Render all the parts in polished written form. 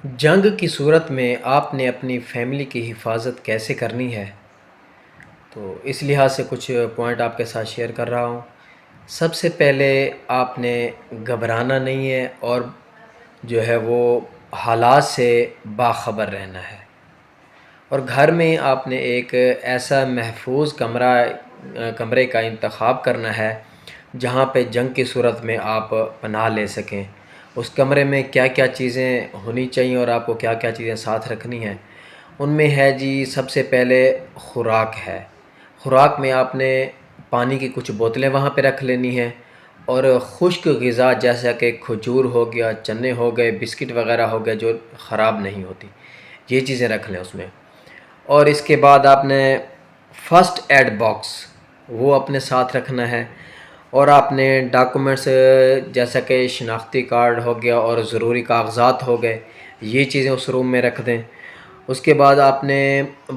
جنگ کی صورت میں آپ نے اپنی فیملی کی حفاظت کیسے کرنی ہے؟ تو اس لحاظ سے کچھ پوائنٹ آپ کے ساتھ شیئر کر رہا ہوں۔ سب سے پہلے آپ نے گھبرانا نہیں ہے اور جو ہے وہ حالات سے باخبر رہنا ہے، اور گھر میں آپ نے ایک ایسا محفوظ کمرے کا انتخاب کرنا ہے جہاں پہ جنگ کی صورت میں آپ پناہ لے سکیں۔ اس کمرے میں کیا کیا چیزیں ہونی چاہیے اور آپ کو کیا کیا چیزیں ساتھ رکھنی ہیں، ان میں ہے جی سب سے پہلے خوراک ہے۔ خوراک میں آپ نے پانی کی کچھ بوتلیں وہاں پہ رکھ لینی ہیں، اور خشک غذا جیسا کہ کھجور ہو گیا، چنے ہو گئے، بسکٹ وغیرہ ہو گئے جو خراب نہیں ہوتی، یہ چیزیں رکھ لیں اس میں۔ اور اس کے بعد آپ نے فرسٹ ایڈ باکس وہ اپنے ساتھ رکھنا ہے، اور آپ نے ڈاکومنٹس جیسا کہ شناختی کارڈ ہو گیا اور ضروری کاغذات ہو گئے، یہ چیزیں اس روم میں رکھ دیں۔ اس کے بعد آپ نے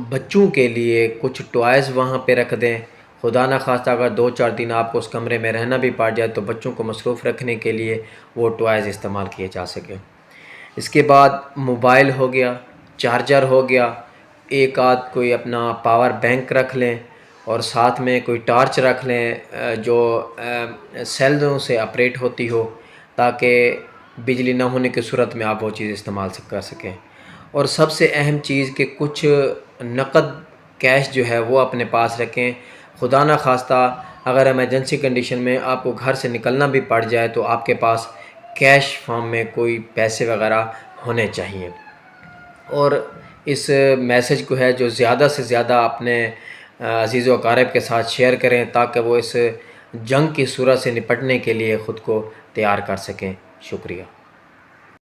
بچوں کے لیے کچھ ٹوائز وہاں پہ رکھ دیں، خدا نخواستہ اگر 2-4 دن آپ کو اس کمرے میں رہنا بھی پڑ جائے تو بچوں کو مصروف رکھنے کے لیے وہ ٹوائز استعمال کیے جا سکیں۔ اس کے بعد موبائل ہو گیا، چارجر ہو گیا، ایک آدھ کوئی اپنا پاور بینک رکھ لیں، اور ساتھ میں کوئی ٹارچ رکھ لیں جو سیلوں سے آپریٹ ہوتی ہو، تاکہ بجلی نہ ہونے کی صورت میں آپ وہ چیز استعمال کر سکیں۔ اور سب سے اہم چیز کہ کچھ نقد کیش جو ہے وہ اپنے پاس رکھیں، خدا نہ خواستہ اگر ایمرجنسی کنڈیشن میں آپ کو گھر سے نکلنا بھی پڑ جائے تو آپ کے پاس کیش فارم میں کوئی پیسے وغیرہ ہونے چاہیے۔ اور اس میسج کو ہے جو زیادہ سے زیادہ اپنے عزیز و اقارب کے ساتھ شیئر کریں تاکہ وہ اس جنگ کی صورت سے نپٹنے کے لیے خود کو تیار کر سکیں۔ شکریہ۔